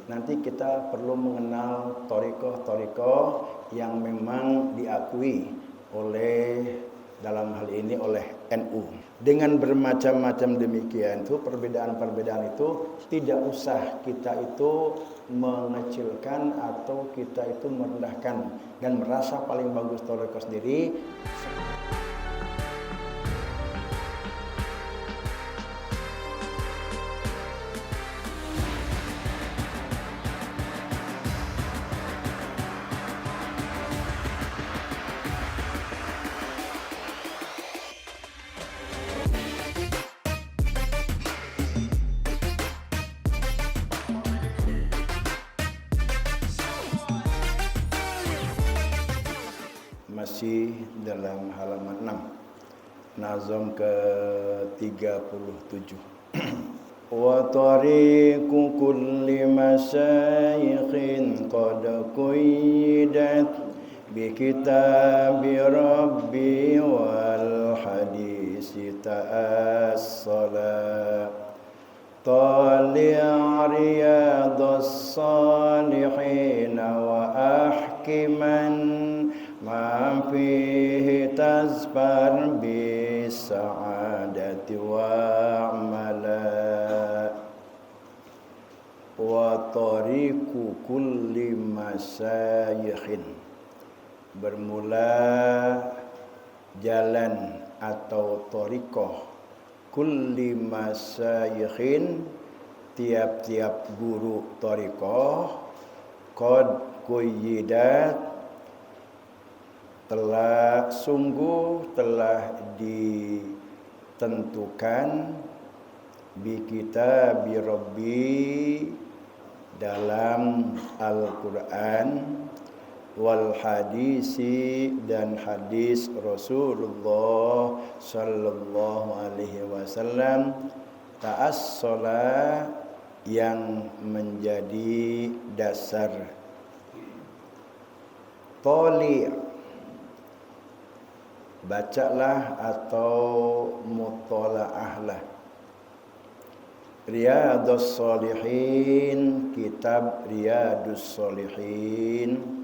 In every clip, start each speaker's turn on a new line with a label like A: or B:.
A: nanti kita perlu mengenal thariqah-thariqah yang memang diakui oleh dalam hal ini oleh NU. Dengan bermacam-macam demikian itu, perbedaan-perbedaan itu tidak usah kita itu mengecilkan atau kita itu merendahkan dan merasa paling bagus thariqah sendiri. Masih dalam halaman 6, nazam ke-37. Wa tariqu kulli masyayikhin qad quyyidat bi kitabi rabbi wal hadisi ta'assala tali' riyadus salihin wa ahkiman ma fihi tazfar bis sa'adati wa amala wa tariqu kulli masyayikhin, bermula jalan atau thariqah kulli masyayikhin, tiap-tiap guru thariqah qad quyyidat, telah ditentukan bi kitabi rabbi, dalam Al-Quran, wal hadisi, dan hadis Rasulullah sallallahu alaihi wasallam, ta'assala, yang menjadi dasar. Tali', bacalah atau mutola'ahlah. Riyadus Shalihin, kitab Riyadus Shalihin.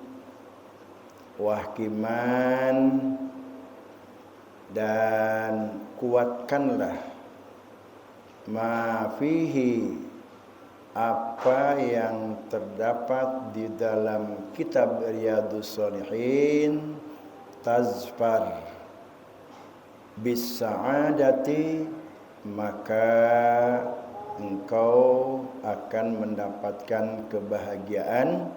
A: Wahkiman, dan kuatkanlah ma fihi, apa yang terdapat di dalam kitab Riyadus Shalihin, tazfar bis sa'adati, maka engkau akan mendapatkan kebahagiaan,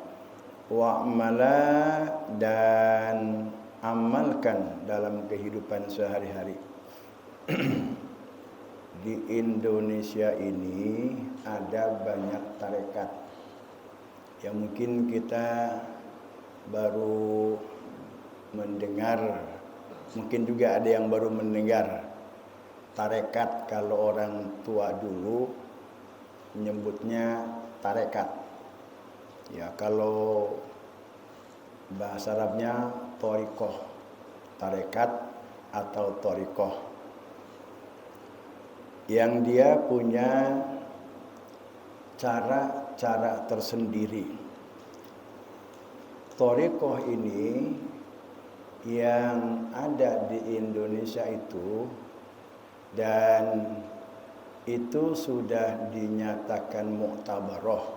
A: wa'mala, dan amalkan dalam kehidupan sehari-hari. Di Indonesia ini ada banyak tarekat yang mungkin kita baru mendengar, mungkin juga ada yang baru mendengar. Tarekat, kalau orang tua dulu menyebutnya tarekat. Ya, kalau bahasa Arabnya thariqah, tarekat atau thariqah, yang dia punya cara-cara tersendiri. Thariqah ini yang ada di Indonesia itu, dan itu sudah dinyatakan muktabaroh.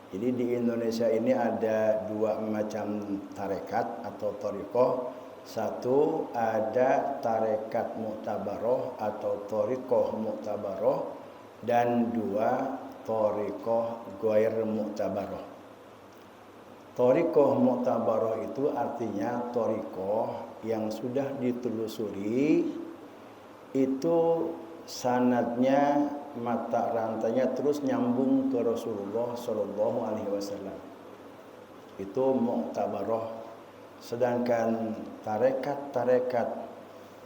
A: Jadi di Indonesia ini ada dua macam tarekat atau thariqah. Satu, ada tarekat muktabaroh atau thariqah muktabaroh, dan dua, thariqah ghair muktabaroh. Thariqah muktabaroh itu artinya thariqah yang sudah ditelusuri, itu sanadnya, mata rantainya terus nyambung ke Rasulullah sallallahu alaihi wasallam. Itu muktabaroh. Sedangkan tarekat-tarekat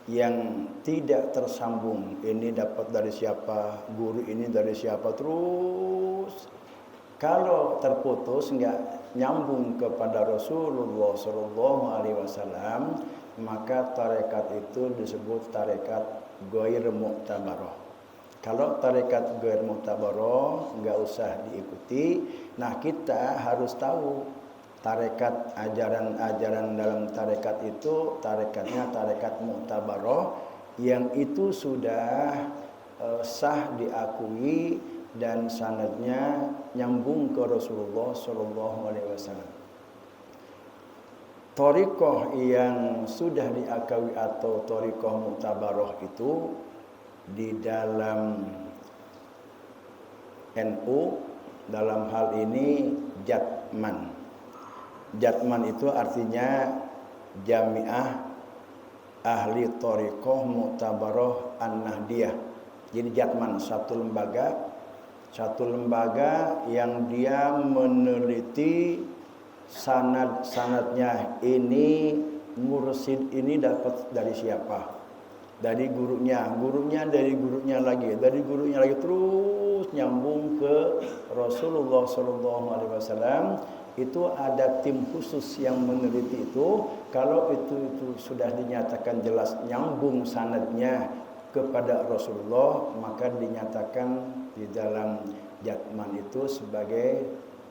A: yang tidak tersambung, ini dapat dari siapa, guru ini dari siapa, terus kalau terputus enggak nyambung kepada Rasulullah sallallahu alaihi wasallam, maka tarekat itu disebut tarekat ghair muktabaroh. Kalau tarekat ghair mu'tabarah nggak usah diikuti. Nah, kita harus tahu tarekat, ajaran-ajaran dalam tarekat itu, tarekatnya tarekat mu'tabarah yang itu sudah sah diakui dan sanadnya nyambung ke Rasulullah Shallallahu Alaihi Wasallam. Thariqah yang sudah diakui atau thariqah mu'tabarah itu di dalam NU dalam hal ini Jatman. Jatman itu artinya Jamiah Ahli Thariqah Mu'tabarah An-Nahdiyah. Jadi Jatman satu lembaga yang dia meneliti sanad-sanadnya ini, mursid ini dapat dari siapa? Dari gurunya dari gurunya lagi, terus nyambung ke Rasulullah Shallallahu Alaihi Wasallam. Itu ada tim khusus yang meneliti itu. Kalau itu sudah dinyatakan jelas nyambung sanadnya kepada Rasulullah, maka dinyatakan di dalam Jatman itu sebagai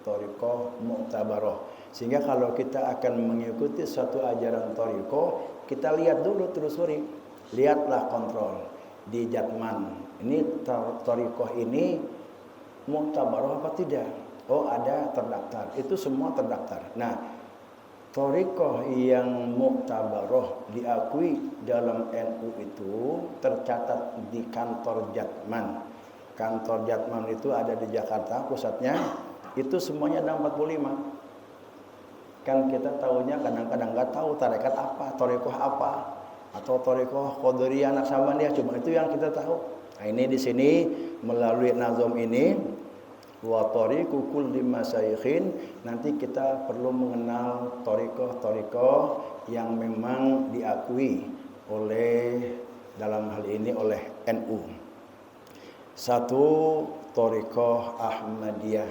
A: thariqah mu'tabarah. Sehingga kalau kita akan mengikuti satu ajaran thariqah, kita lihat dulu, telusuri, lihatlah, kontrol di Jatman ini thariqah ini mu'tabarah apa tidak. Oh, ada terdaftar, itu semua terdaftar. Nah, thariqah yang mu'tabarah diakui dalam NU itu tercatat di kantor Jatman. Kantor Jatman itu ada di Jakarta pusatnya. Itu semuanya ada 45. Kan kita tahunya kadang-kadang nggak tahu tarekat apa, thariqah apa, atau thariqah Qadiriyah Naqsabandiyah, cuma itu yang kita tahu. Nah, ini di sini melalui nazam ini wa thariqu kulli masyayikhin, nanti kita perlu mengenal thariqah yang memang diakui oleh dalam hal ini oleh NU. Satu, thariqah Ahmadiyah.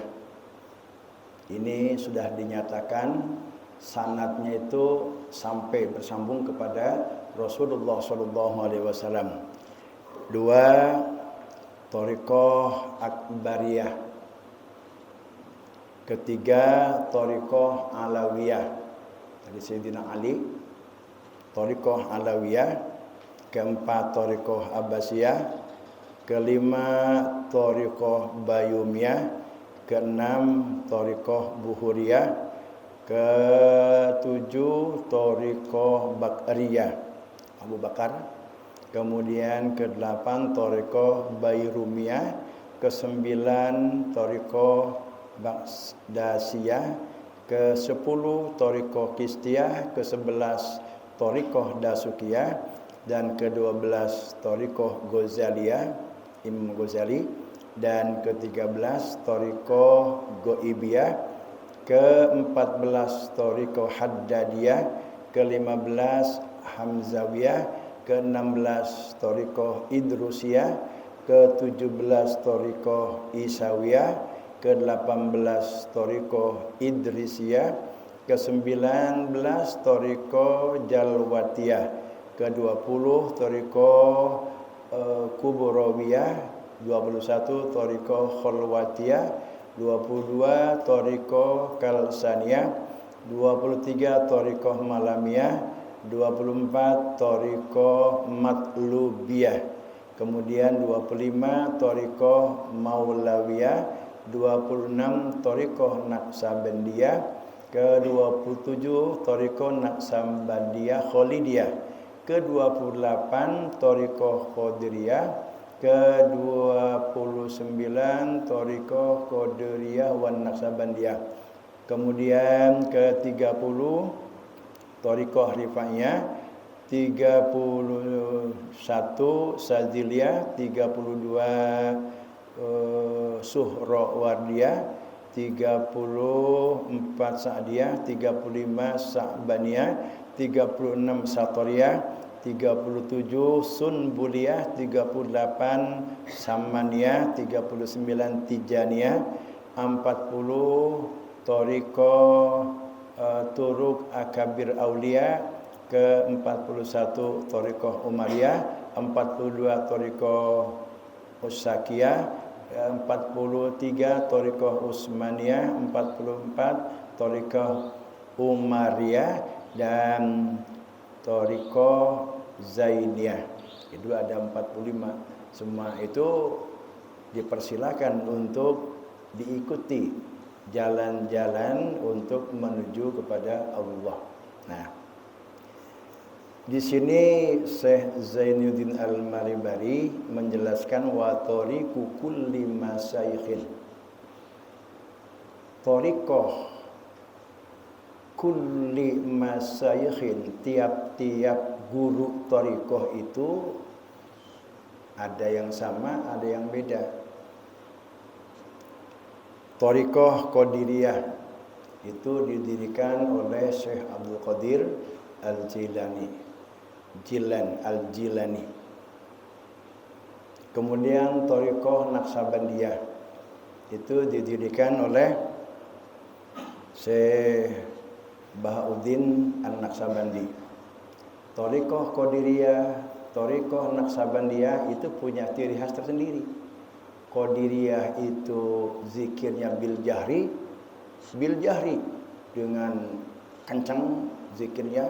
A: Ini sudah dinyatakan sanadnya itu sampai bersambung kepada Rasulullah Shallallahu Alaihi Wasallam. Dua, thariqah Akbariyah. Ketiga, thariqah Alawiyah. Dari Sayyidina Ali, thariqah Alawiyah. Keempat, thariqah Abbasiyah. Kelima, thariqah Bayumiyah. Keenam, thariqah Buhuriyah. Ketujuh, thariqah Bakriyah, Abu Bakar. Kemudian kedelapan, thariqah Bayrumiyah. Kesembilan, thariqah Baghdasiyah. Ke-10, thariqah Kistiyah. Ke-11, thariqah Dasukiyah. Dan ke-12, thariqah Ghazaliyah, Imam Ghazali. Dan ke-13, thariqah Ghaibiyah. Ke-14, thariqah Haddadiyah. Ke-15, Hamzawiyah. Ke-16, thariqah Idrusiyah. Ke-17, thariqah Isawiyah. Ke-18, thariqah Idrisiyah. Ke-19, thariqah Jalwatiyah. Ke-20, thariqah Kubrawiyah. 21, thariqah Khalwatiyah. 22, thariqah Kalsaniyah. 23, thariqah Malamiyah. 24, thariqah Matlubiyah. Kemudian 25, thariqah Maulawiyah. 26, thariqah Naqsabandiyah. Ke-27, thariqah Naqsabandiyah Khalidiyah. Ke-28, thariqah Qadiriyah. Ke-29, thariqah Qadiriyah wan Naqsabandiyah. Kemudian ke-30, thariqah Rifaiyah. 31, Saziliyah. 32, Suhrawardiyah. 34, Sa'diyah. 35, Sa'baniyah. 36, Satoriyah. 37, Sunbuliyah. 38, Samaniyah. 39, Tijaniyah. 40, thariqah Turuk Akabir Aulia. Ke-41, thariqah Umariyah. 42, thariqah Usyakiyah, 43 Thariqah Utsmaniyah, 44 Thariqah Umariyah, dan Thariqah Zainiyah. Itu ada 45. Semua itu dipersilakan untuk diikuti jalan-jalan untuk menuju kepada Allah. Nah, di sini Syekh Zainuddin Al-Maribari menjelaskan wa tariqu kulli masyayikhin. Thariqah kulli masyayikhin, tiap-tiap guru thariqah itu ada yang sama, ada yang beda. Thariqah Qadiriyah itu didirikan oleh Syekh Abdul Qadir Al-Jilani. Al-Jilani. Kemudian Thariqah Naqsabandiyah itu didirikan oleh Syekh Bahauddin An-Naqsabandi. Thariqah Qadiriyah, Thariqah Naqsabandiyah itu punya ciri khas tersendiri. Qadiriyah itu zikirnya bil jahri dengan kencang zikirnya.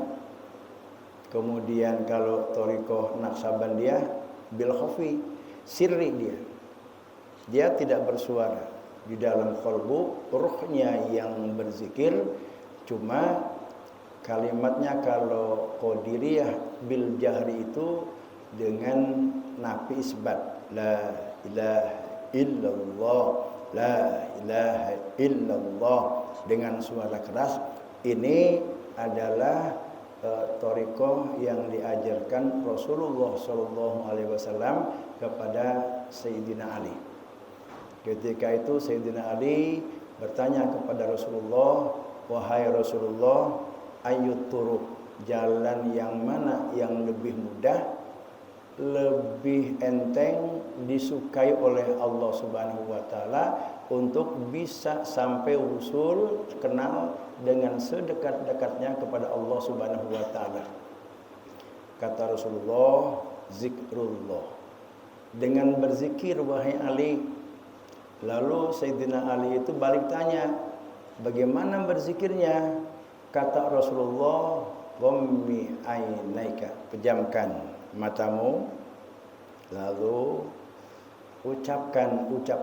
A: Kemudian kalau Thariqah Naqsabandiyah bil khafi, sirri dia tidak bersuara. Di dalam qalbu ruhnya yang berzikir, cuma kalimatnya kalau Qadiriyah bil jahri itu dengan nafi isbat, la ilaha illallah, la ilaha illallah, dengan suara keras. Ini adalah thariqah yang diajarkan Rasulullah SAW kepada Sayyidina Ali. Ketika itu Sayyidina Ali bertanya kepada Rasulullah, wahai Rasulullah, ayyut turuq, jalan yang mana yang lebih mudah, lebih enteng, disukai oleh Allah Subhanahu wa taala untuk bisa sampai usul kenal dengan sedekat-dekatnya kepada Allah Subhanahu wa taala. Kata Rasulullah, zikrullah. Dengan berzikir wahai Ali. Lalu Sayyidina Ali itu balik tanya, bagaimana berzikirnya? Kata Rasulullah, ghammi ainaika, pejamkan matamu, lalu ucap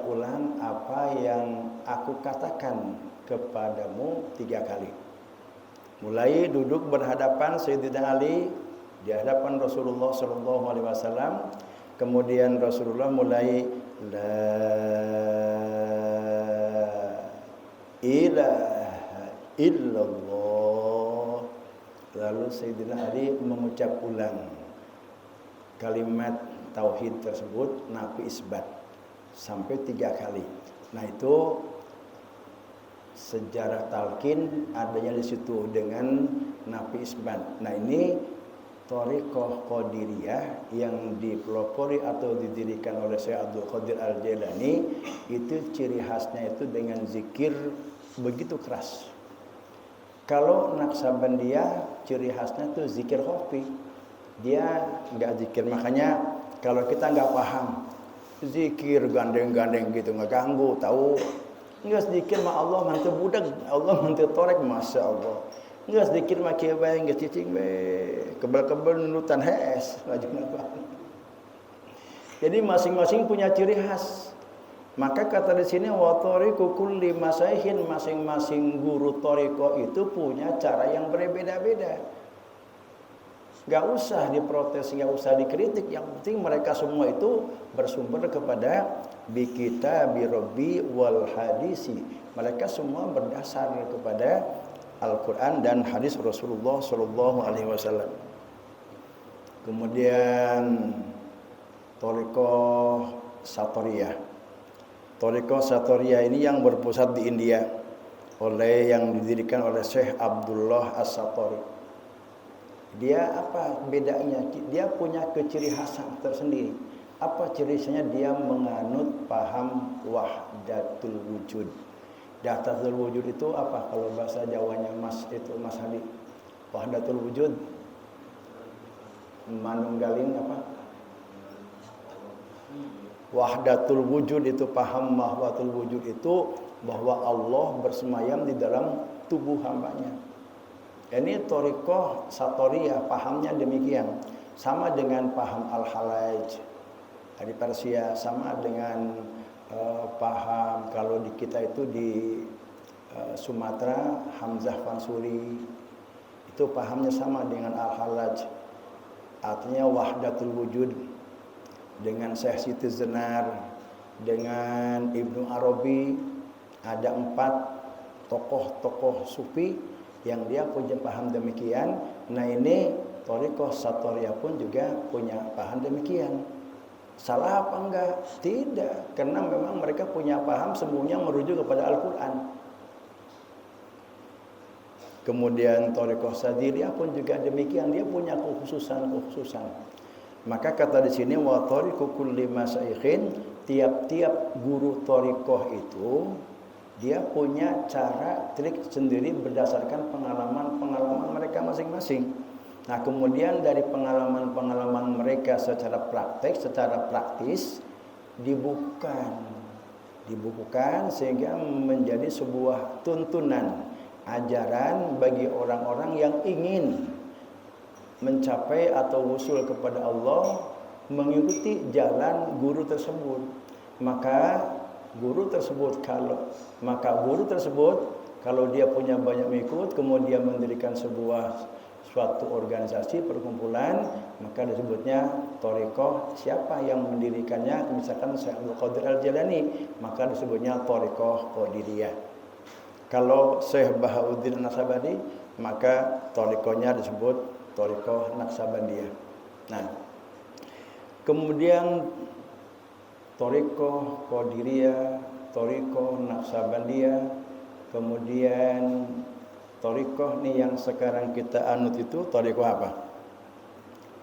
A: ulang apa yang aku katakan kepadamu 3 kali. Mulai duduk berhadapan Sayyidina Ali di hadapan Rasulullah SAW. Kemudian Rasulullah mulai la ilaha illallah. Lalu Sayyidina Ali mengucap ulang kalimat tauhid tersebut, nafi isbat, sampai 3 kali. Nah, itu sejarah talqin adanya di situ dengan nafi isbat. Nah, ini thariqah Qadiriyah yang dipelopori atau didirikan oleh Syekh Abdul Qadir Al-Jilani, itu ciri khasnya itu dengan zikir begitu keras. Kalau Naqsabandiyah ciri khasnya itu zikir khafi. Dia enggak zikir, makanya kalau kita enggak paham zikir gandeng-gandeng gitu enggak ganggu, tahu enggak zikir mah Allah mantu budak, Allah mantu torek, masya Allah. Enggak sedikit makia bae, enggak cicing bae, kebal-kebal nunutan hes, jadi masing-masing punya ciri khas. Maka kata di sini wa tariqu kulli masyayikhin, masing-masing guru thariqah itu punya cara yang berbeda-beda. Enggak usah diprotes, enggak usah dikritik, yang penting mereka semua itu bersumber kepada bi kitabi rabbi wal hadisi. Mereka semua berdasar kepada Al-Quran dan hadis Rasulullah SAW. Kemudian thariqah Satoriyah. Thariqah Satoriyah ini yang berpusat di India, yang didirikan oleh Syekh Abdullah As-Satori. Dia apa bedanya? Dia punya keciri khasan tersendiri. Apa cirinya? Dia menganut paham wahdatul wujud. Wahdatul wujud itu apa kalau bahasa Jawanya Mas Hadi? Wahdatul wujud manunggalin apa? Wahdatul wujud itu paham wahdatul wujud itu bahwa Allah bersemayam di dalam tubuh hambanya. Ini thariqah Satoriyah pahamnya demikian. Sama dengan paham Al-Halaj di Persia, sama dengan paham kalau di kita itu di Sumatera Hamzah Fansuri itu pahamnya sama dengan Al-Halaj, artinya wahdatul wujud. Dengan Syekh Siti Zenar, dengan Ibnu Arabi, ada 4 tokoh-tokoh sufi yang dia punya paham demikian. Nah ini thariqah Satoriyah pun juga punya paham demikian. Salah apa enggak? Tidak, karena memang mereka punya paham semuanya merujuk kepada Al-Quran. Kemudian thariqah Sadiriyah pun juga demikian, dia punya kekhususan. Maka kata di sini wa thariqu kulli masyayikhin, tiap-tiap guru thariqah itu dia punya cara trik sendiri berdasarkan pengalaman mereka masing-masing. Nah, kemudian dari pengalaman mereka secara praktis dibukukan sehingga menjadi sebuah tuntunan ajaran bagi orang-orang yang ingin mencapai atau usul kepada Allah, mengikuti jalan guru tersebut. Maka guru tersebut kalau dia punya banyak mengikut, kemudian mendirikan suatu organisasi perkumpulan, maka disebutnya thariqah. Siapa yang mendirikannya? Misalkan Syekh Abdul Qadir Al-Jilani, maka disebutnya thariqah Qadiriyah. Kalau Syekh Bahauddin An-Naksabandi, maka thariqahnya disebut thariqah Naksabandiyah. Nah, kemudian thariqah Qadiriyah, thariqah Naksabandiyah, kemudian thariqah nih yang sekarang kita anut itu thariqah apa?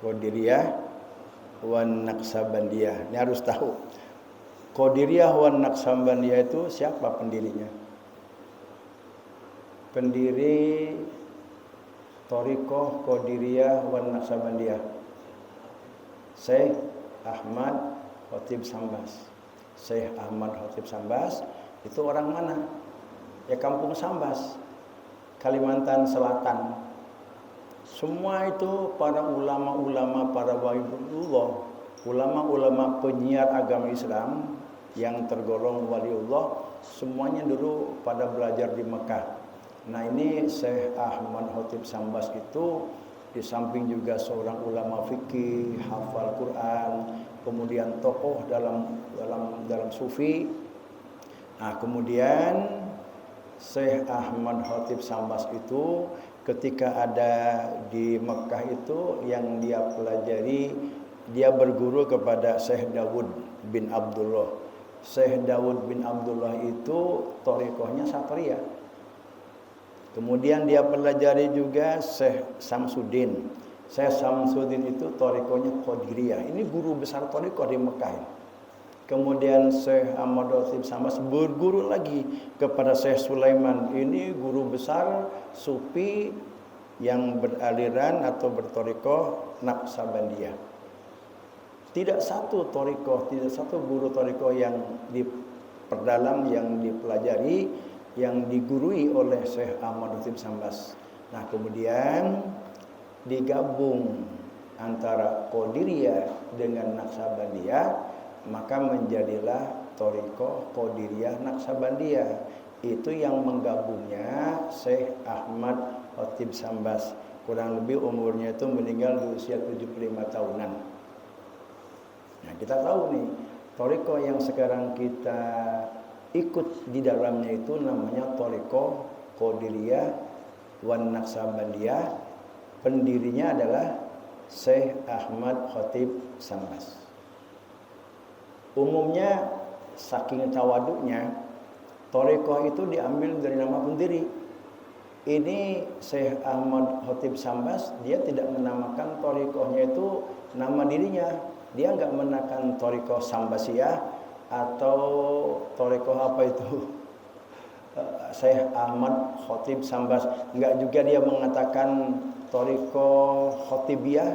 A: Qadiriyah wan Naksabandiyah. Ini harus tahu. Qadiriyah wan Naksabandiyah itu siapa pendirinya? Pendiri thariqah Qadiriyah wan Naksabandiyah, Syekh Ahmad Khatib Sambas. Syekh Ahmad Khatib Sambas itu orang mana? Ya kampung Sambas, Kalimantan Selatan. Semua itu para ulama-ulama, para waliullah, ulama-ulama penyiar agama Islam yang tergolong waliullah, semuanya dulu pada belajar di Mekah. Nah ini Syekh Ahmad Khatib Sambas itu di samping juga seorang ulama fikih, hafal Quran, kemudian tokoh dalam sufi. Nah kemudian Syekh Ahmad Khatib Sambas itu ketika ada di Mekah itu yang dia pelajari, dia berguru kepada Syekh Dawud bin Abdullah. Syekh Dawud bin Abdullah itu thariqahnya Satoriyah. Kemudian dia pelajari juga Syekh Samsuddin. Syekh Samsuddin itu thariqahnya Qadiriyah. Ini guru besar thariqah di Mekah. Kemudian Syekh Ahmad Khatib Sambas berguru lagi kepada Syekh Sulaiman. Ini guru besar sufi yang beraliran atau berthariqah Naksabandiyah. Tidak satu thariqah, tidak satu guru thariqah yang diperdalam, yang dipelajari, yang digurui oleh Syekh Ahmad Khatib Sambas. Nah kemudian digabung antara Qadiriyah dengan Naksabandiyah, maka menjadilah thariqah Qadiriyah Naksabandiyah. Itu yang menggabungnya Syekh Ahmad Khatib Sambas. Kurang lebih umurnya itu meninggal di usia 75 tahunan. Nah kita tahu nih, thariqah yang sekarang kita ikut di dalamnya itu namanya thariqah Qadiriyah wan Naksabandiyah. Pendirinya adalah Syekh Ahmad Khatib Sambas. Umumnya saking tawaduknya, thariqah itu diambil dari nama pendiri. Ini Syekh Ahmad Khatib Sambas, dia tidak menamakan thariqahnya itu nama dirinya. Dia enggak menamakan thariqah Sambasiyah atau thariqah apa itu Syekh Ahmad Khatib Sambas. Enggak juga dia mengatakan thariqah Khatibiyah,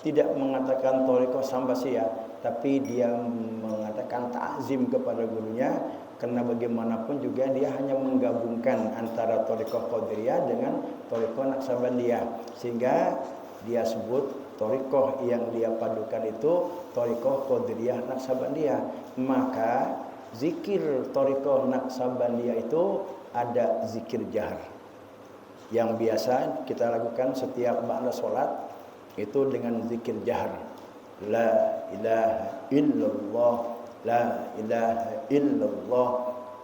A: tidak mengatakan thariqah Sambasiyah. tapi dia mengatakan ta'zim kepada gurunya, karena bagaimanapun juga dia hanya menggabungkan antara thariqah Qadiriyah dengan thariqah Naqsabandiyah, sehingga dia sebut thariqah yang dia padukan itu thariqah Qadiriyah Naqsabandiyah. Maka zikir thariqah Naqsabandiyah itu ada zikir jahar yang biasa kita lakukan setiap ba'da sholat, itu dengan zikir jahar. La ilaha illallah, la ilaha illallah.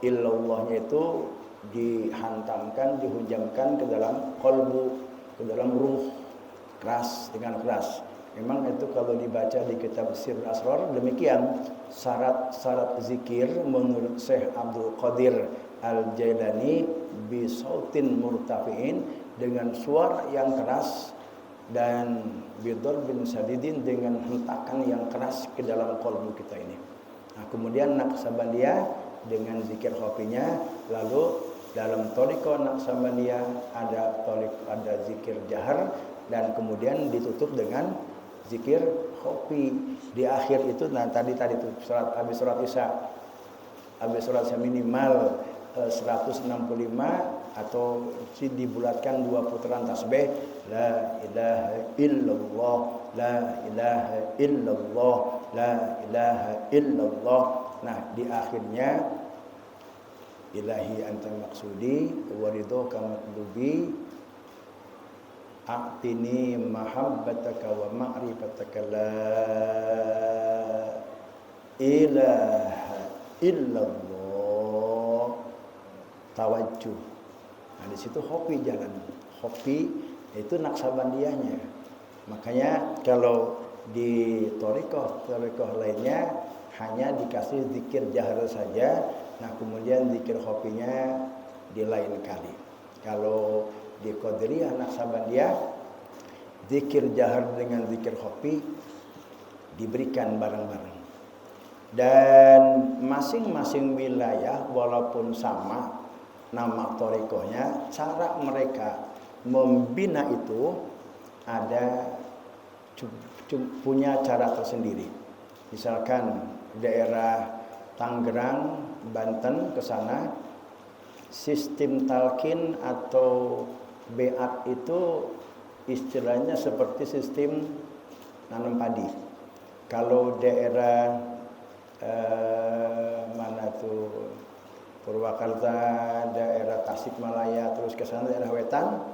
A: Illallahnya itu dihantamkan, dihujamkan ke dalam qalbu, ke dalam ruh, keras, dengan keras. Memang itu kalau dibaca di kitab Sirrul Asrar demikian syarat-syarat zikir menurut Syekh Abdul Qadir Al-Jailani bisautin murtafiin, dengan suara yang keras, dan bidor bin sadidin, dengan hentakan yang keras ke dalam kolbu kita ini. Nah, kemudian Naqsabandiyah dengan zikir khofinya. Lalu dalam thariqah Naqsabandiyah ada zikir jahar, dan kemudian ditutup dengan zikir khofi. Di akhir itu, nah tadi itu habis surat Isya, habis surat Isya minimal 165 atau dibulatkan 2 putaran tasbih, la ilaha illallah, la ilaha illallah, la ilaha illallah. Nah, di akhirnya ilahi anta maksudi wa ridhoka matlubi, a'tini mahabbataka wa ma'rifataka, la ilaha illallah, tawajjuh. Nah, di situ hopi jalan. Hopi itu Naqsabandiyahnya. Makanya kalau di thariqah lainnya hanya dikasih zikir jahar saja. Nah, kemudian zikir hopinya di lain kali. Kalau di Qadiriyah Naqsabandiyah, zikir jahar dengan zikir hopi diberikan bareng-bareng. Dan masing-masing wilayah walaupun sama nama thariqahnya, cara mereka membina itu ada punya cara tersendiri. Misalkan daerah Tangerang, Banten ke sana, sistem talqin atau beat itu istilahnya seperti sistem nanam padi. Kalau daerah mana tuh, Purwakarta, daerah Tasikmalaya, terus ke sana daerah Wetan,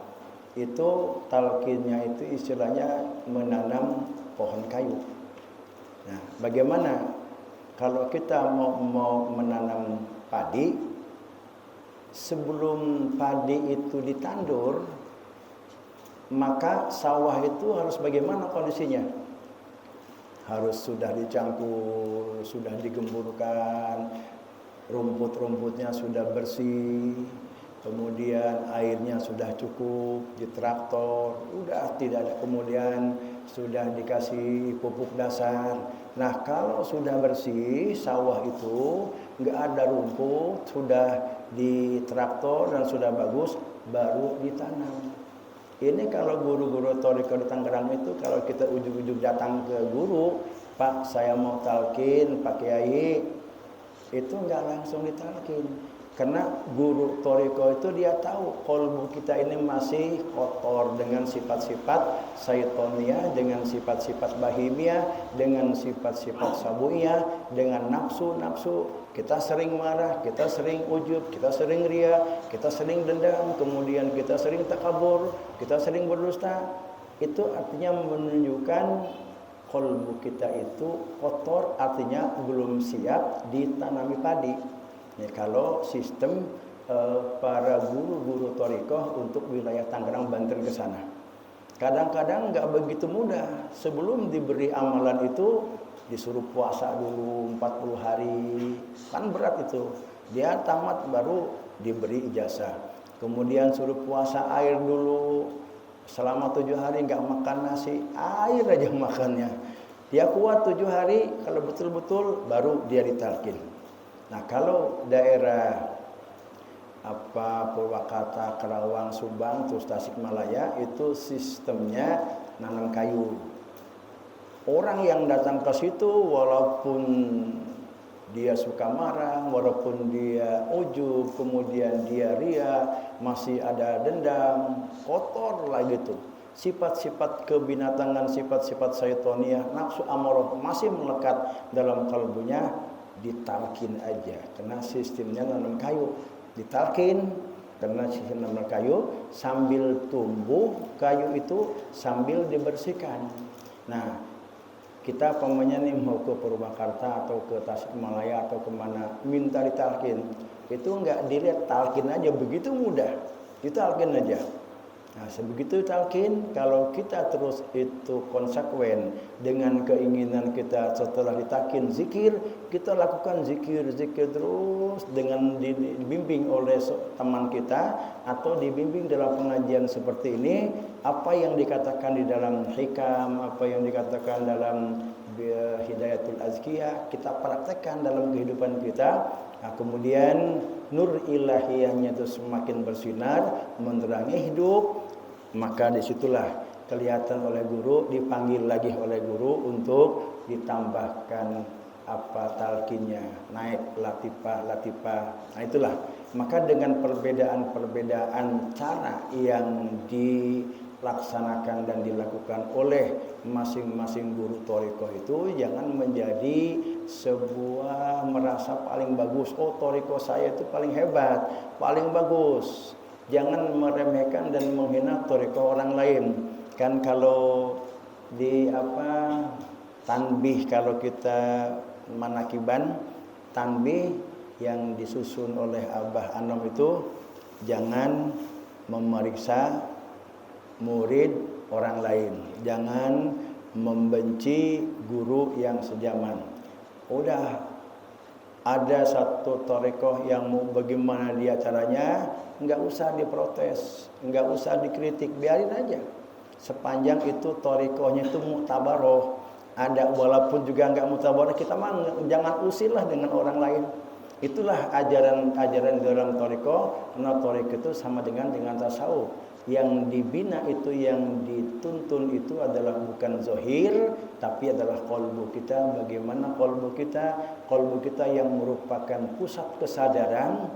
A: itu talqinnya itu istilahnya menanam pohon kayu. Nah, bagaimana kalau kita mau menanam padi, sebelum padi itu ditandur, maka sawah itu harus bagaimana kondisinya? Harus sudah dicampur, sudah digemburkan, rumput-rumputnya sudah bersih, kemudian airnya sudah cukup di traktor, udah tidak ada, kemudian sudah dikasih pupuk dasar. Nah, kalau sudah bersih sawah itu, nggak ada rumput, sudah di traktor dan sudah bagus, baru ditanam. Ini kalau guru-guru thariqah di Tangerang itu, kalau kita ujug-ujug datang ke guru, Pak saya mau talqin, Pak Kiai, itu nggak langsung ditalqin. Karena guru thariqah itu dia tahu qalbu kita ini masih kotor dengan sifat-sifat syaitoniyah, dengan sifat-sifat bahimiyah, dengan sifat-sifat sabuiyah, dengan nafsu-nafsu. Kita sering marah, kita sering ujub, kita sering ria, kita sering dendam, kemudian kita sering takabur, kita sering berdusta. Itu artinya menunjukkan qalbu kita itu kotor, artinya belum siap ditanami padi. Ya, kalau sistem para guru-guru thariqah untuk wilayah Tangerang, Banten ke sana, kadang-kadang nggak begitu mudah. Sebelum diberi amalan itu disuruh puasa dulu 40 hari, kan berat itu. Dia tamat baru diberi ijazah. Kemudian suruh puasa air dulu selama 7 hari, nggak makan nasi, air aja makannya. Dia kuat 7 hari, kalau betul-betul baru dia ditalqin. Nah, kalau daerah Purwakarta, Kerawang, Subang, terus Tasikmalaya, itu sistemnya nanam kayu. Orang yang datang ke situ walaupun dia suka marah, walaupun dia ujub, kemudian dia ria, masih ada dendam, kotor lah gitu. Sifat-sifat kebinatangan, sifat-sifat syaitoniah, nafsu amarah masih melekat dalam kalbunya, ditalkin aja. Karena sistemnya nanam kayu, ditalkin karena sistem nanam kayu sambil tumbuh kayu itu sambil dibersihkan. Nah, kita pamannya nih mau ke Purwakarta atau ke Tasikmalaya atau kemana minta ditalkin, itu enggak dilihat, talkin aja begitu mudah, ditalkin aja. Nah, sebegitu talkin, kalau kita terus itu konsekuen dengan keinginan kita setelah ditalkin zikir, kita lakukan zikir terus dengan dibimbing oleh teman kita atau dibimbing dalam pengajian seperti ini, apa yang dikatakan di dalam hikam, apa yang dikatakan dalam hidayatul azkiyah, kita praktekkan dalam kehidupan kita. Nah, kemudian nur ilahiyahnya itu semakin bersinar, menerangi hidup, maka disitulah kelihatan oleh guru, dipanggil lagi oleh guru untuk ditambahkan apa talkinnya, naik latifah. Nah itulah, maka dengan perbedaan cara yang dilaksanakan dan dilakukan oleh masing-masing guru thariqah itu jangan menjadi sebuah merasa paling bagus. Oh, thariqah saya itu paling hebat, paling bagus. Jangan meremehkan dan menghina thariqah orang lain. Kan kalau di tanbih, kalau kita manakiban tanbih yang disusun oleh Abah Anom itu, jangan memeriksa murid orang lain, jangan membenci guru yang sejaman. Udah ada satu thariqah yang mau bagaimana dia caranya, nggak usah diprotes, nggak usah dikritik, biarin aja. Sepanjang itu thariqahnya itu muktabaroh, ada walaupun juga nggak muktabaroh, kita jangan usirlah dengan orang lain. Itulah ajaran dalam thariqah. Karena thariqah itu sama dengan tasawuf. Yang dibina itu, yang dituntun itu adalah bukan zahir, tapi adalah qalbu kita. Bagaimana qalbu kita yang merupakan pusat kesadaran,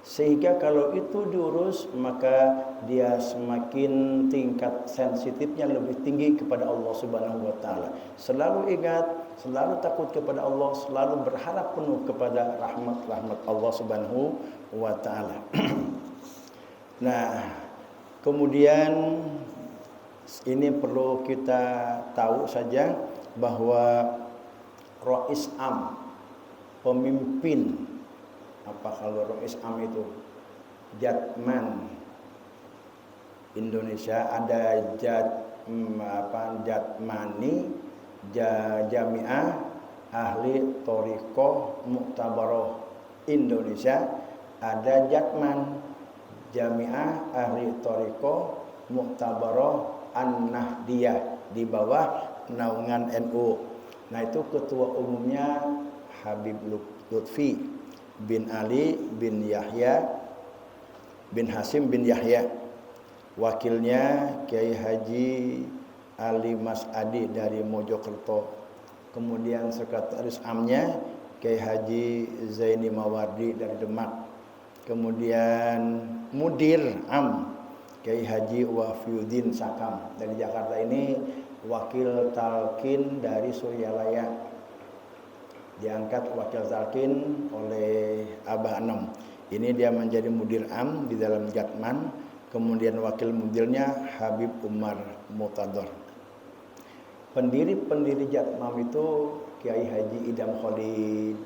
A: sehingga kalau itu diurus maka dia semakin tingkat sensitifnya lebih tinggi kepada Allah Subhanahu wa taala. Selalu ingat, selalu takut kepada Allah, selalu berharap penuh kepada rahmat Allah Subhanahu wa taala. Nah, kemudian ini perlu kita tahu saja bahwa Rais Am, pemimpin, apa kalau Rais Am itu Jatman Indonesia, ada Jatmani Jamiah Ahli Thariqah Muktabaroh Indonesia, ada Jatman Jamiah Ahli Thariqah Muktabaroh An-Nahdiyah di bawah naungan NU. Nah, itu ketua umumnya Habib Lutfi bin Ali bin Yahya bin Hasim bin Yahya. Wakilnya Kiai Haji Ali Mas'adi dari Mojokerto. Kemudian sekretaris amnya Kiai Haji Zaini Mawardi dari Demak. Kemudian mudir am Kiai Haji Wafiuddin Sakam dari Jakarta. Ini wakil talqin dari Suryalaya, diangkat wakil talqin oleh Abah Anom. Ini dia menjadi mudir am di dalam Jatman. Kemudian wakil mudirnya Habib Umar Muqtaddar. Pendiri Jatman itu Kiai Haji Idam Khalid.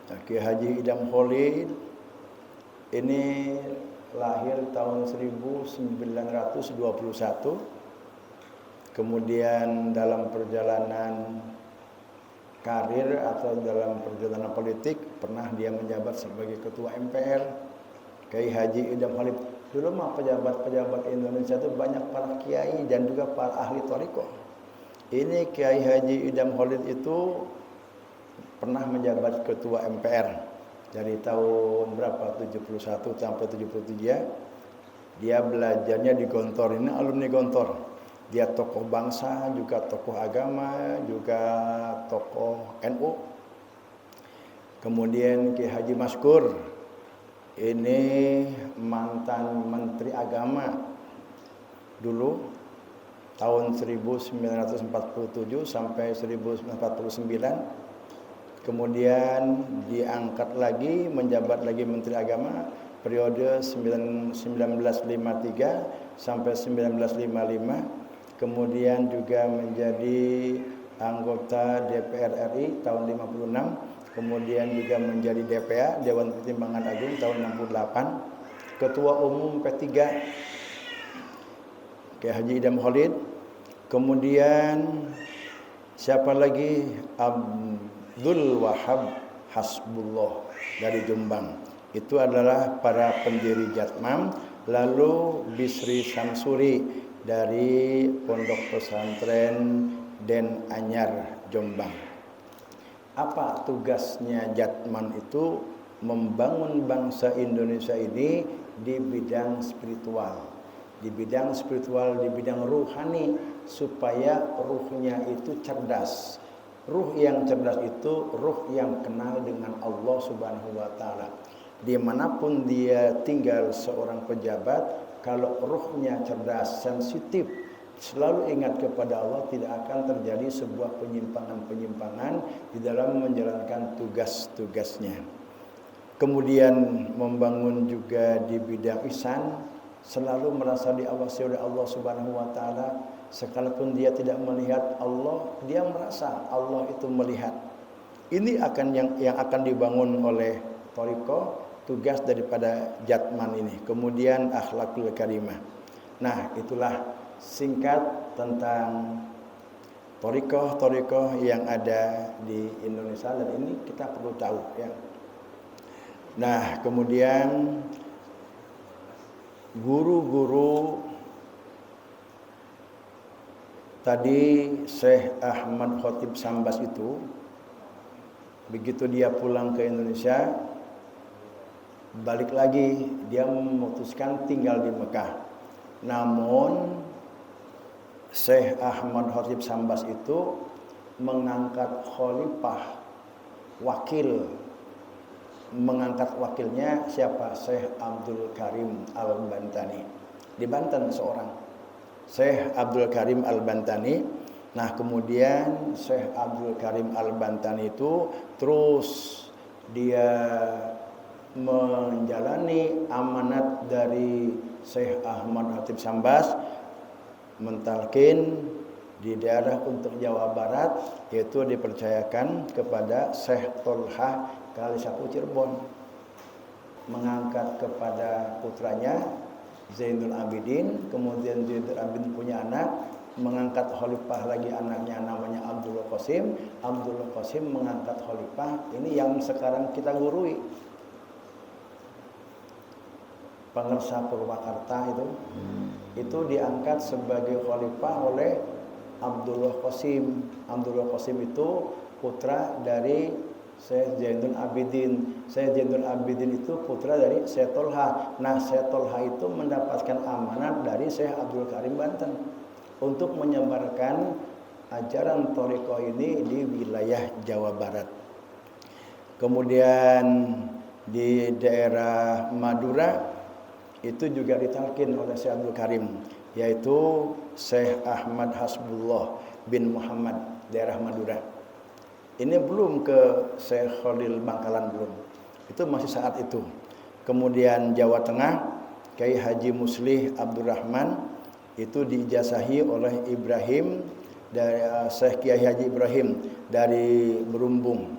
A: Nah, Kiai Haji Idam Khalid ini lahir tahun 1921. Kemudian dalam perjalanan karir atau dalam perjalanan politik pernah dia menjabat sebagai ketua MPR. Kiai Haji Idam Khalid. Dulu mah pejabat-pejabat Indonesia itu banyak para kiai dan juga para ahli thariqah. Ini Kiai Haji Idam Khalid itu pernah menjabat ketua MPR dari tahun berapa, 71 sampai 77 ya. Dia belajarnya di Gontor, ini alumni Gontor. Dia tokoh bangsa, juga tokoh agama, juga tokoh NU. Kemudian Ki Haji Maskur, ini mantan Menteri Agama dulu tahun 1947 sampai 1949. Kemudian diangkat lagi menjabat lagi Menteri Agama periode 1953 sampai 1955. Kemudian juga menjadi anggota DPR RI tahun 56, kemudian juga menjadi DPA Dewan Pertimbangan Agung tahun 68, Ketua Umum P3 Kiai Haji Idham Khalid. Kemudian siapa lagi? Abdul Wahab Hasbullah dari Jombang. Itu adalah para pendiri Jatmam. Lalu Bisri Samsuri dari Pondok Pesantren Den Anyar Jombang. Apa tugasnya Jatman itu? Membangun bangsa Indonesia ini di bidang spiritual. Di bidang spiritual, di bidang ruhani, supaya ruhnya itu cerdas. Ruh yang cerdas itu ruh yang kenal dengan Allah Subhanahu wa taala. Dimanapun dia tinggal seorang pejabat, kalau ruhnya cerdas, sensitif, selalu ingat kepada Allah, tidak akan terjadi sebuah penyimpangan-penyimpangan di dalam menjalankan tugas-tugasnya. Kemudian membangun juga di bidang ihsan, selalu merasa diawasi oleh Allah Subhanahu wa taala. Sekalipun dia tidak melihat Allah, dia merasa Allah itu melihat. Ini akan yang akan dibangun oleh Thariqah, tugas daripada Jatman ini. Kemudian akhlakul karimah. Nah, itulah singkat tentang Thariqah yang ada di Indonesia, dan ini kita perlu tahu ya. Nah, kemudian guru-guru tadi, Syekh Ahmad Khatib Sambas itu begitu dia pulang ke Indonesia, balik lagi, dia memutuskan tinggal di Mekah. Namun Syekh Ahmad Khatib Sambas itu mengangkat khalifah wakil. Mengangkat wakilnya siapa? Syekh Abdul Karim Al-Bantani. Di Banten seorang Syekh Abdul Karim Al-Bantani. Nah, kemudian Syekh Abdul Karim Al-Bantani itu terus dia menjalani amanat dari Syekh Ahmad Khatib Sambas, mentalkin di daerah untuk Jawa Barat, yaitu dipercayakan kepada Syekh Tolha Kalisapu Cirebon, mengangkat kepada putranya Zainul Abidin. Kemudian Zainul Abidin punya anak, mengangkat khalifah lagi anaknya namanya Abdullah Qasim. Abdullah Qasim mengangkat khalifah ini yang sekarang kita gurui, Pangersa Purwakarta itu diangkat sebagai khalifah oleh Abdullah Qasim. Abdullah Qasim itu putra dari Syekh Zainul Abidin. Syekh Zainul Abidin itu putra dari Syekh Tolha. Nah, Syekh Tolha itu mendapatkan amanat dari Syekh Abdul Karim Banten untuk menyebarkan ajaran Thariqah ini di wilayah Jawa Barat. Kemudian di daerah Madura itu juga ditalkin oleh Syekh Abdul Karim, yaitu Syekh Ahmad Hasbullah bin Muhammad, daerah Madura. Ini belum ke Syekh Khalil Bangkalan, belum. Itu masih saat itu. Kemudian Jawa Tengah, Kiai Haji Muslih Abdurrahman itu diijazahi oleh Ibrahim dari Syekh Kiai Haji Ibrahim dari Berumbung.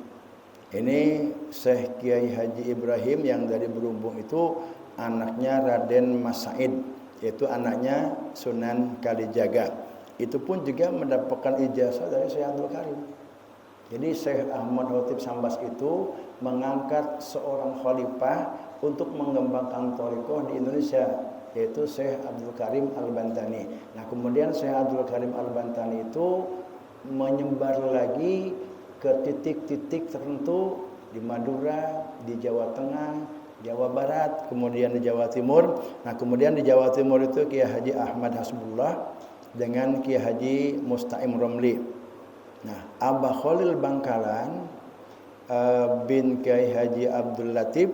A: Ini Syekh Kiai Haji Ibrahim yang dari Berumbung itu anaknya Raden Mas Said, yaitu anaknya Sunan Kalijaga. Itu pun juga mendapatkan ijazah dari Syekh Abdul Karim. Jadi Syekh Ahmad Khatib Sambas itu mengangkat seorang khalifah untuk mengembangkan Thariqah di Indonesia, yaitu Syekh Abdul Karim Al-Bantani. Nah, kemudian Syekh Abdul Karim Al-Bantani itu menyebar lagi ke titik-titik tertentu di Madura, di Jawa Tengah, Jawa Barat, kemudian di Jawa Timur. Nah, kemudian di Jawa Timur itu Kiai Haji Ahmad Hasbullah dengan Kiai Haji Musta'im Romli. Nah, Abah Khalil Bangkalan bin Kiai Haji Abdul Latif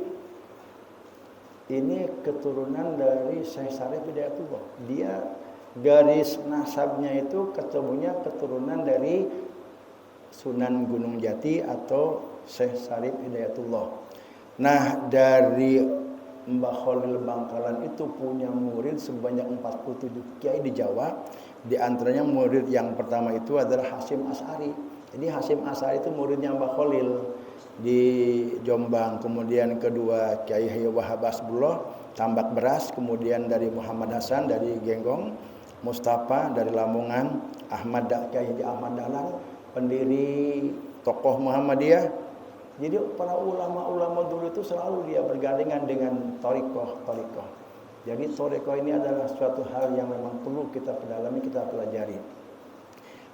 A: ini keturunan dari Syekh Syarif Hidayatullah. Dia garis nasabnya itu ketemunya keturunan dari Sunan Gunung Jati atau Syekh Syarif Hidayatullah. Nah, dari Mbah Khalil Bangkalan itu punya murid sebanyak 47 kiai di Jawa. Di antaranya murid yang pertama itu adalah Hasyim Asy'ari. Jadi Hasyim Asy'ari itu muridnya Mbah Khalil di Jombang. Kemudian kedua Kiai Haji Wahab Asbullah Tambak Beras, kemudian dari Muhammad Hasan dari Genggong, Mustafa dari Lamongan, Kiai Haji Ahmad Dahlan pendiri tokoh Muhammadiyah. Jadi para ulama-ulama dulu itu selalu dia bergandengan dengan thariqah. Jadi thariqah ini adalah suatu hal yang memang perlu kita pedalami, kita pelajari.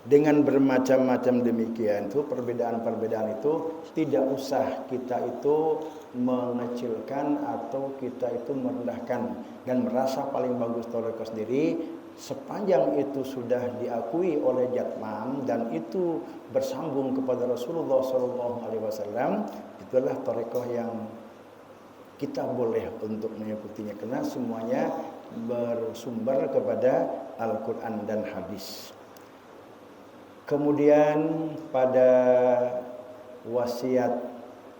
A: Dengan bermacam-macam demikian itu, perbedaan-perbedaan itu tidak usah kita itu mengecilkan atau kita itu merendahkan dan merasa paling bagus thariqah sendiri. Sepanjang itu sudah diakui oleh Jatmam dan itu bersambung kepada Rasulullah SAW, itulah thariqah yang kita boleh untuk mengikutinya karena semuanya bersumber kepada Al-Quran dan hadis. Kemudian pada wasiat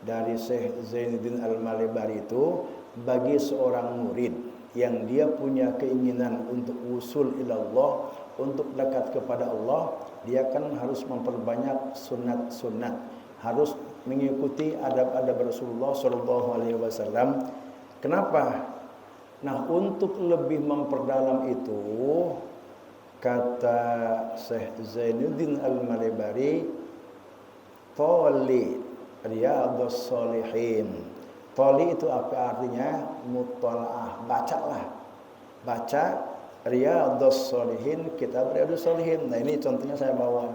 A: dari Syekh Zainuddin Al-Malibari itu, bagi seorang murid yang dia punya keinginan untuk usul ilallah, untuk dekat kepada Allah, dia kan harus memperbanyak sunat-sunat, harus mengikuti adab-adab Rasulullah SAW. Kenapa? Nah, untuk lebih memperdalam itu, kata Syekh Zainuddin Al-Malibari, Toli Riyadhus Shalihin. Toli itu apa artinya? Mutalaah, baca Riyadhus Shalihin, kitab Riyadhus Shalihin. Nah, ini contohnya saya bawa.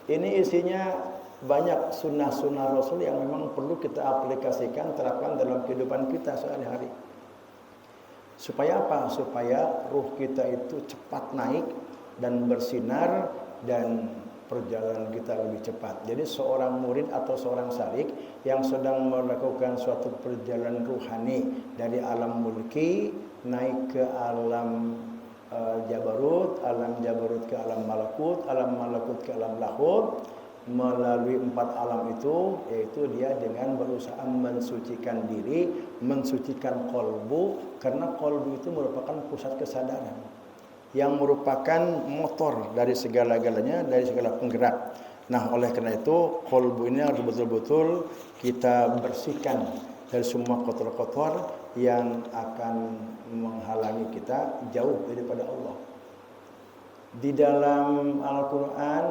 A: Ini isinya banyak sunnah-sunnah Rasul yang memang perlu kita aplikasikan, terapkan dalam kehidupan kita sehari-hari. Supaya apa? Supaya ruh kita itu cepat naik dan bersinar dan perjalanan kita lebih cepat. Jadi seorang murid atau seorang salik yang sedang melakukan suatu perjalanan ruhani dari alam mulki naik ke alam Jabarut, alam Jabarut ke alam malakut ke alam lahut, melalui 4 alam itu, yaitu dia dengan berusaha mensucikan diri, mensucikan kolbu, karena kolbu itu merupakan pusat kesadaran yang merupakan motor dari segala-galanya, dari segala penggerak. Nah, oleh karena itu kolbu ini harus betul-betul kita bersihkan dari semua kotor-kotor yang akan menghalangi kita jauh daripada Allah. Di dalam Al-Quran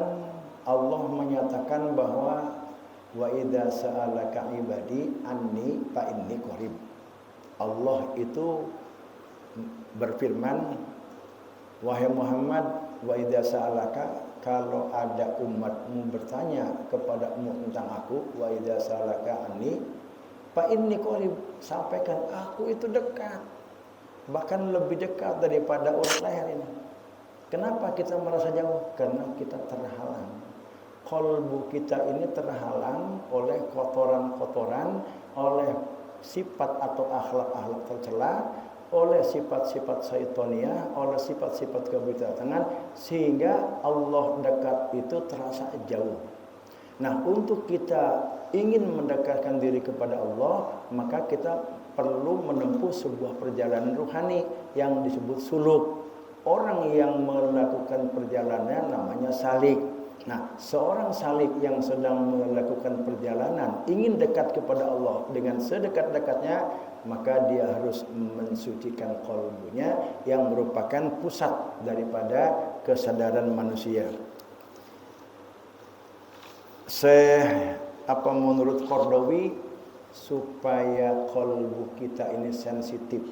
A: Allah menyatakan bahwa wa idza sa'alaka ibadi anni fa inni qarib. Allah itu berfirman, wahai Muhammad, wa idza sa'alaka, kalau ada umatmu bertanya kepadamu tentang aku, wa idza sa'alaka anni fa inni qarib, sampaikan aku itu dekat, bahkan lebih dekat daripada urut leher ini. Kenapa kita merasa jauh? Karena kita terhalang. Kolbu kita ini terhalang oleh kotoran-kotoran, oleh sifat atau akhlak-akhlak tercela, oleh sifat-sifat syaitoniah, oleh sifat-sifat kebidatangan, sehingga Allah dekat itu terasa jauh. Nah, untuk kita ingin mendekatkan diri kepada Allah, maka kita perlu menempuh sebuah perjalanan ruhani yang disebut suluk. Orang yang melakukan perjalanan namanya salik. Nah, seorang salik yang sedang melakukan perjalanan ingin dekat kepada Allah dengan sedekat-dekatnya, maka dia harus mensucikan qalbunya yang merupakan pusat daripada kesadaran manusia. Menurut Qardawi, supaya qalbu kita ini sensitif,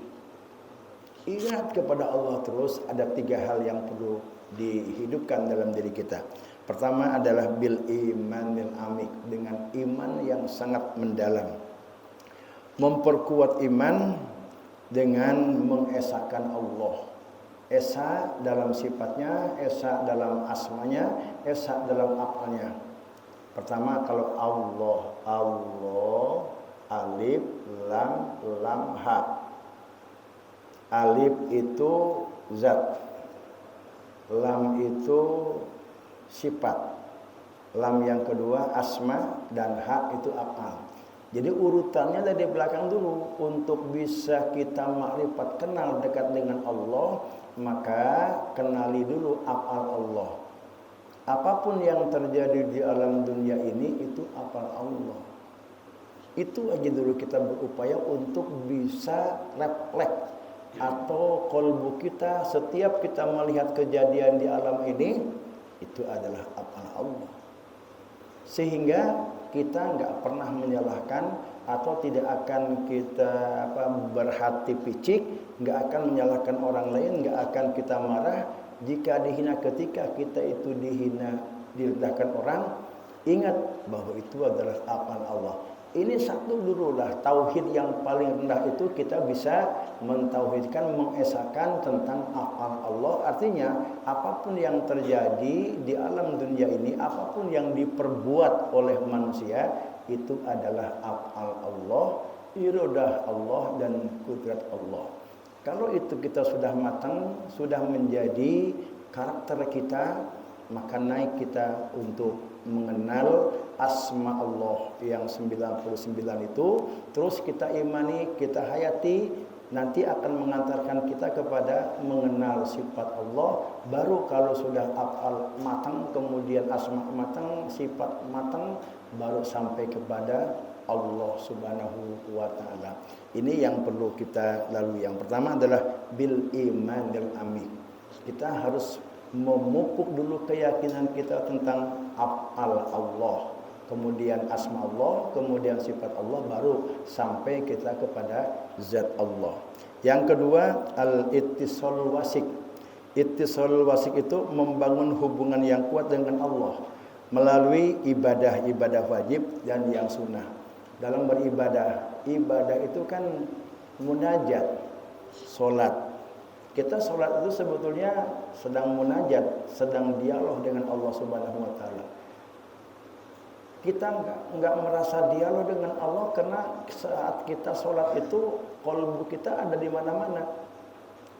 A: ingat kepada Allah terus, ada 3 hal yang perlu dihidupkan dalam diri kita. Pertama adalah bil imanil amik, dengan iman yang sangat mendalam. Memperkuat iman dengan mengesahkan Allah. Esa dalam sifatnya, esa dalam asmanya, esa dalam af'alnya. Pertama kalau Allah, Allah, alif, lam, ha. Alif itu zat, lam itu sifat, lam yang kedua asma, dan ha itu af'al. Jadi urutannya dari belakang dulu. Untuk bisa kita makrifat, kenal dekat dengan Allah, maka kenali dulu af'al Allah. Apapun yang terjadi di alam dunia ini itu af'al Allah. Itu aja dulu kita berupaya untuk bisa refleks, atau kolbu kita setiap kita melihat kejadian di alam ini itu adalah af'al Allah. Sehingga kita nggak pernah menyalahkan atau tidak akan kita berhati picik, nggak akan menyalahkan orang lain, nggak akan kita marah jika dihina. Ketika kita itu dihina, direndahkan orang, ingat bahwa itu adalah af'al Allah. Ini satu dululah tauhid yang paling rendah itu kita bisa mentauhidkan, mengesahkan tentang af'al Allah. Artinya apapun yang terjadi di alam dunia ini, apapun yang diperbuat oleh manusia, itu adalah af'al Allah, iradah Allah, dan kudrat Allah. Kalau itu kita sudah matang, sudah menjadi karakter kita, maka naik kita untuk mengenal asma Allah yang 99 itu, terus kita imani, kita hayati, nanti akan mengantarkan kita kepada mengenal sifat Allah. Baru kalau sudah af'al matang, kemudian asma matang, sifat matang, baru sampai kepada Allah Subhanahu wa taala. Ini yang perlu kita lalui. Yang pertama adalah bil imanil amin. Kita harus memupuk dulu keyakinan kita tentang af'al Allah, kemudian asma Allah, kemudian sifat Allah, baru sampai kita kepada zat Allah. Yang kedua, al-ittisal wasik. Ittisal wasik itu membangun hubungan yang kuat dengan Allah melalui ibadah-ibadah wajib dan yang sunnah. Dalam beribadah, ibadah itu kan munajat, solat. Kita sholat itu sebetulnya sedang munajat, sedang dialog dengan Allah Subhanahu wa taala. Kita enggak merasa dialog dengan Allah karena saat kita sholat itu qalbu kita ada di mana-mana.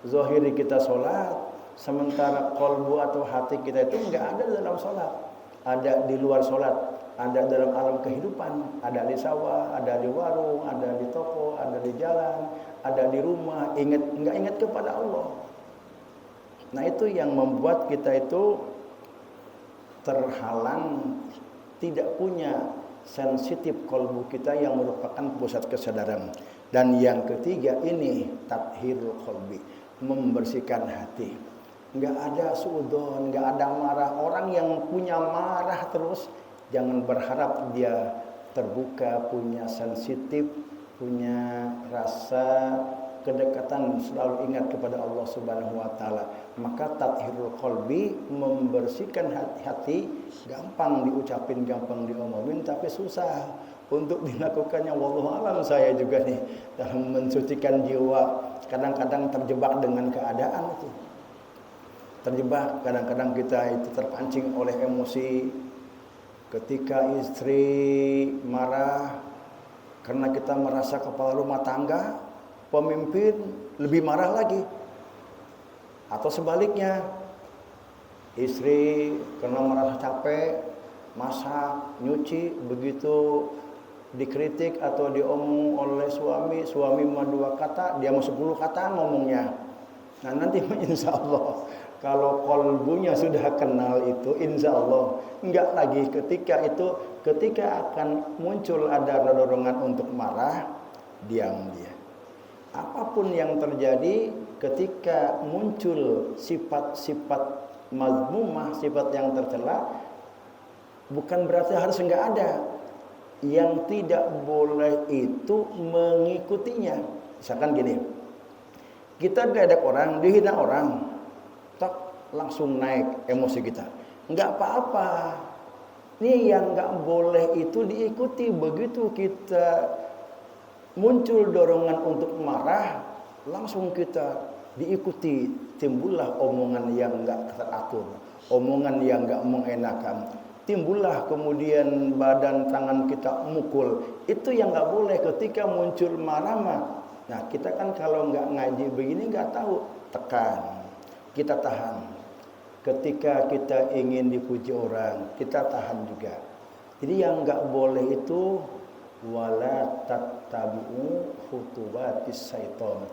A: Zahiri kita sholat, sementara qalbu atau hati kita itu enggak ada dalam sholat. Ada di luar sholat, ada dalam alam kehidupan, ada di sawah, ada di warung, ada di toko, ada di jalan, ada di rumah, enggak ingat kepada Allah. Nah itu yang membuat kita itu terhalang, tidak punya sensitif kolbu kita yang merupakan pusat kesadaran. Dan yang ketiga ini tathhirul qalbi, membersihkan hati. Enggak ada suudzon, enggak ada marah. Orang yang punya marah terus, jangan berharap dia terbuka, punya sensitif, punya rasa kedekatan, selalu ingat kepada Allah Subhanahu wa taala. Maka tathhirul qalbi, membersihkan hati, gampang diucapin, gampang diomongin, tapi susah untuk dilakukannya. Wallahu alam, saya juga nih dalam mensucikan jiwa kadang-kadang terjebak dengan keadaan itu. Terjebak, kadang-kadang kita itu terpancing oleh emosi. Ketika istri marah karena kita merasa kepala rumah tangga, pemimpin lebih marah lagi. Atau sebaliknya, istri karena merasa capek, masak, nyuci, begitu dikritik atau diomong oleh suami, suami mau 2 kata, dia mau 10 kata ngomongnya. Nah nanti insya Allah kalau kolbunya sudah kenal itu, insya Allah enggak lagi ketika akan muncul ada dorongan untuk marah, diam dia. Apapun yang terjadi, ketika muncul sifat-sifat mazmumah, sifat yang tercela, bukan berarti harus enggak ada. Yang tidak boleh itu mengikutinya. Misalkan gini, kita diledek orang, dihina orang, tak langsung naik emosi kita. Enggak apa-apa. Ini yang enggak boleh itu diikuti. Begitu kita muncul dorongan untuk marah, langsung kita diikuti, timbullah omongan yang enggak teratur, omongan yang enggak mengenakan, timbullah kemudian badan tangan kita mukul. Itu yang enggak boleh ketika muncul marah. Nah, kita kan kalau enggak ngaji begini enggak tahu, tekan, kita tahan. Ketika kita ingin dipuji orang, kita tahan juga. Jadi yang enggak boleh itu wala tattabi'u khutuwatis syaiton,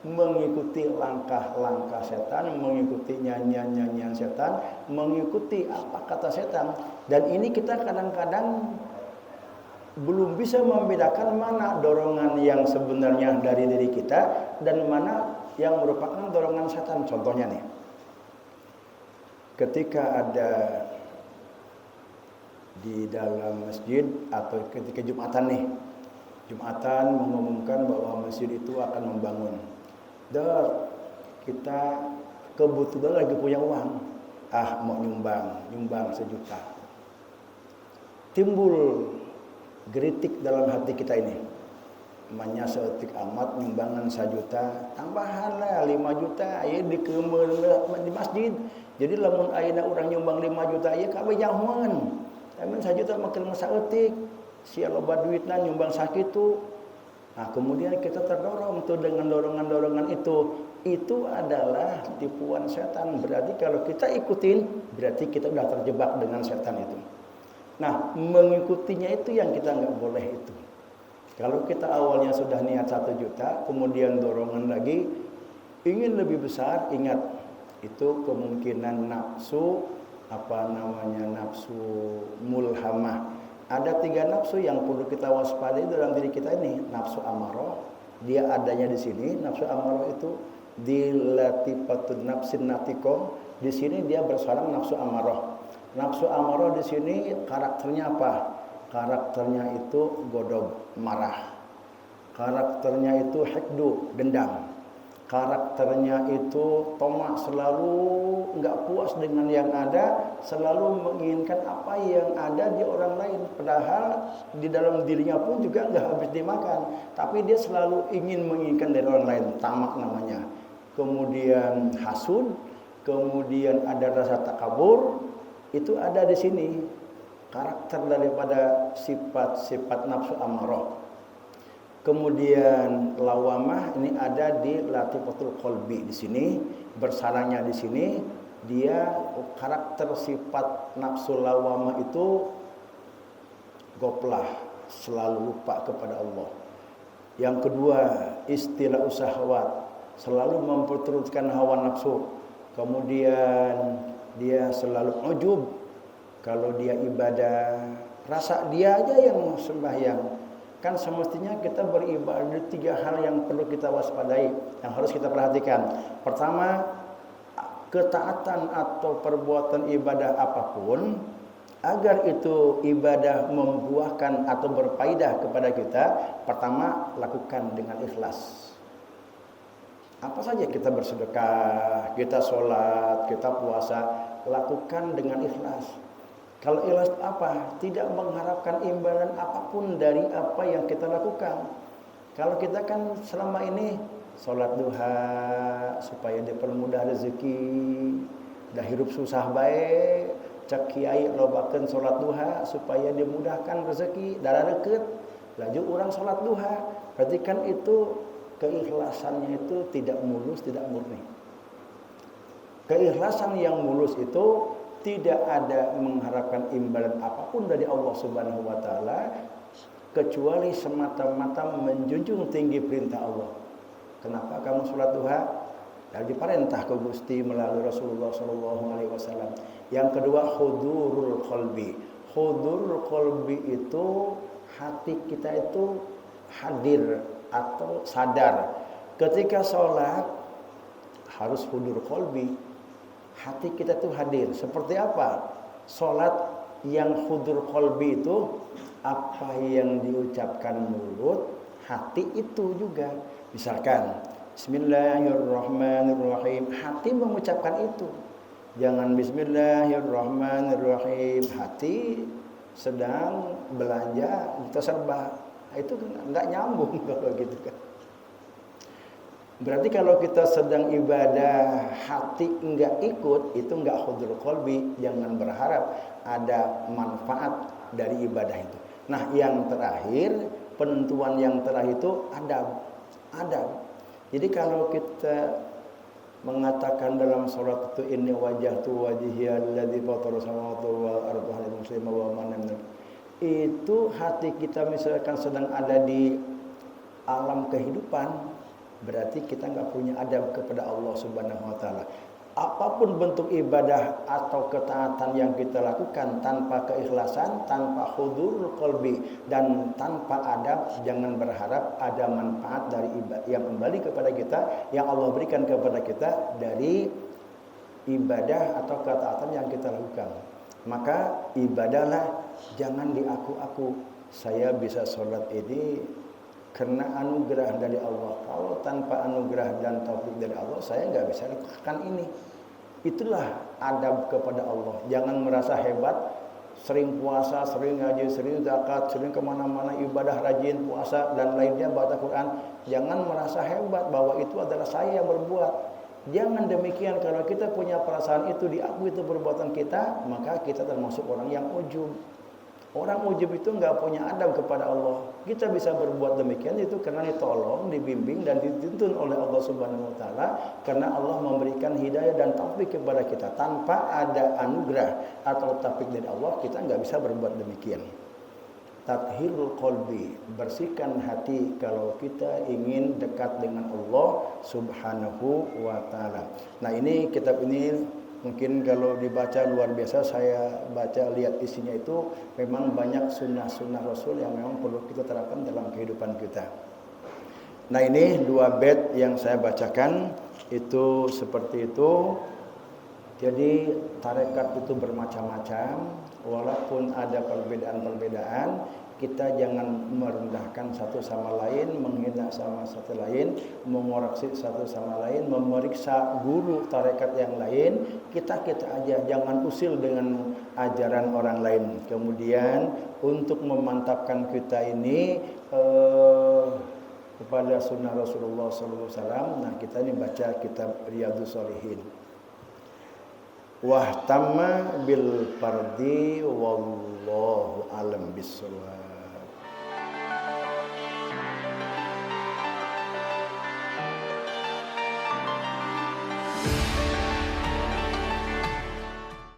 A: mengikuti langkah-langkah setan, mengikuti nyanyian-nyanyian setan, mengikuti apa kata setan. Dan ini kita kadang-kadang belum bisa membedakan mana dorongan yang sebenarnya dari diri kita dan mana yang merupakan dorongan setan. Contohnya nih, ketika ada di dalam masjid atau ketika Jumatan nih, Jumatan mengumumkan bahwa masjid itu akan membangun. Kita kebetulan lagi punya uang, mau nyumbang 1 juta. Timbul geritik dalam hati kita ini, namanya seetik amat nyumbangan 1 juta, tambahanlah 5 juta ya di masjid. Jadi lamun ayeuna urang nyumbang 5 juta ya kabeh nyahoan. Tapi 1 juta makin saeutik, sia loba duitna nyumbang sakitu. Nah, kemudian kita terdorong tuh dengan dorongan-dorongan itu. Itu adalah tipuan setan. Berarti kalau kita ikutin, berarti kita sudah terjebak dengan setan itu. Nah, mengikutinya itu yang kita nggak boleh itu. Kalau kita awalnya sudah niat 1 juta, kemudian dorongan lagi ingin lebih besar, ingat itu kemungkinan nafsu nafsu mulhamah. Ada 3 nafsu yang perlu kita waspadai dalam diri kita ini. Nafsu amarah, dia adanya di sini. Nafsu amarah itu di latifatun nafsin natiko. Di sini dia bersarang nafsu amarah. Nafsu amarah di sini karakternya apa? Karakternya itu godog, marah. Karakternya itu hikdu, dendam. Karakternya itu tomak, selalu enggak puas dengan yang ada, selalu menginginkan apa yang ada di orang lain, padahal di dalam dirinya pun juga enggak habis dimakan, tapi dia selalu ingin menginginkan dari orang lain, tamak namanya. Kemudian hasud, kemudian ada rasa takabur, itu ada di sini karakter daripada sifat-sifat nafsu amarah. Kemudian lawamah ini ada di latifatul qalbi di sini, bersarangnya di sini. Dia karakter sifat nafsu lawamah itu goplah, selalu lupa kepada Allah. Yang kedua, istilah usahwat, selalu memperturutkan hawa nafsu. Kemudian dia selalu ujub. Kalau dia ibadah, rasa dia aja yang sembahyang. Kan semestinya kita beribadah 3 hal yang perlu kita waspadai, yang harus kita perhatikan. Pertama, ketaatan atau perbuatan ibadah apapun, agar itu ibadah membuahkan atau berfaedah kepada kita, pertama lakukan dengan ikhlas. Apa saja kita bersedekah, kita sholat, kita puasa, lakukan dengan ikhlas. Kalau ikhlas apa? Tidak mengharapkan imbalan apapun dari apa yang kita lakukan. Kalau kita kan selama ini sholat duha supaya dipermudah rezeki, dah hirup susah baik, cek kiai lobakeun sholat duha supaya dimudahkan rezeki, darah deket, laju orang sholat duha. Berarti kan itu keikhlasannya itu tidak mulus, tidak murni. Keikhlasan yang mulus itu tidak ada mengharapkan imbalan apapun dari Allah Subhanahu wa taala kecuali semata-mata menjunjung tinggi perintah Allah. Kenapa kamu sholat duha? Dari perintah ke Gusti melalui Rasulullah sallallahu alaihi wasallam. Yang kedua, hudurul qalbi. Hudurul qalbi itu hati kita itu hadir atau sadar. Ketika sholat harus hudur qalbi. Hati kita itu hadir. Seperti apa? Salat yang hudur qalbi itu apa yang diucapkan mulut, hati itu juga. Misalkan Bismillahirrahmanirrahim, hati mengucapkan itu. Jangan Bismillahirrahmanirrahim, hati sedang belanja, kita serba. Itu enggak nyambung kalau gitu kan. Berarti kalau kita sedang ibadah hati enggak ikut, itu enggak hudrul qalbi. Jangan berharap ada manfaat dari ibadah itu. Nah, yang terakhir, penentuan yang terakhir itu adab. Adab. Jadi kalau kita mengatakan dalam sholat itu inni wajjahtu wajhiya alladzi fatara samawati wal arda hanifan musliman wa man itu hati kita misalkan sedang ada di alam kehidupan, berarti kita nggak punya adab kepada Allah Subhanahu wa taala. Apapun bentuk ibadah atau ketaatan yang kita lakukan tanpa keikhlasan, tanpa hudurul qalbi dan tanpa adab, jangan berharap ada manfaat dari ibadah yang kembali kepada kita, yang Allah berikan kepada kita dari ibadah atau ketaatan yang kita lakukan. Maka ibadahlah, jangan diaku-aku. Saya bisa sholat ini karena anugerah dari Allah. Kalau tanpa anugerah dan taufik dari Allah, saya nggak bisa lakukan ini. Itulah adab kepada Allah. Jangan merasa hebat, sering puasa, sering ngaji, sering zakat, sering kemana-mana ibadah, rajin puasa dan lainnya, baca Quran. Jangan merasa hebat bahwa itu adalah saya yang berbuat. Jangan demikian. Kalau kita punya perasaan itu, diakui itu perbuatan kita, maka kita termasuk orang yang ujub. Orang ujub itu nggak punya adab kepada Allah. Kita bisa berbuat demikian itu karena ditolong, dibimbing dan dituntun oleh Allah Subhanahu wa taala, karena Allah memberikan hidayah dan taufik kepada kita. Tanpa ada anugerah atau taufik dari Allah, kita nggak bisa berbuat demikian. Tathhirul qalbi, bersihkan hati kalau kita ingin dekat dengan Allah Subhanahu wa taala. Nah, ini kitab ini mungkin kalau dibaca luar biasa. Saya baca lihat isinya itu memang banyak sunnah-sunnah Rasul yang memang perlu kita terapkan dalam kehidupan kita. Nah, ini 2 bait yang saya bacakan itu seperti itu. Jadi tarekat itu bermacam-macam, walaupun ada perbedaan-perbedaan, kita jangan merendahkan satu sama lain, menghina sama satu lain, mengoreksi satu sama lain, memeriksa guru tarekat yang lain. Kita aja, jangan usil dengan ajaran orang lain. Kemudian untuk memantapkan kita ini kepada sunnah Rasulullah SAW, nah kita ini baca kitab Riyadhus Shalihin. Wahtamma bil fardi wallahu alam bissawab.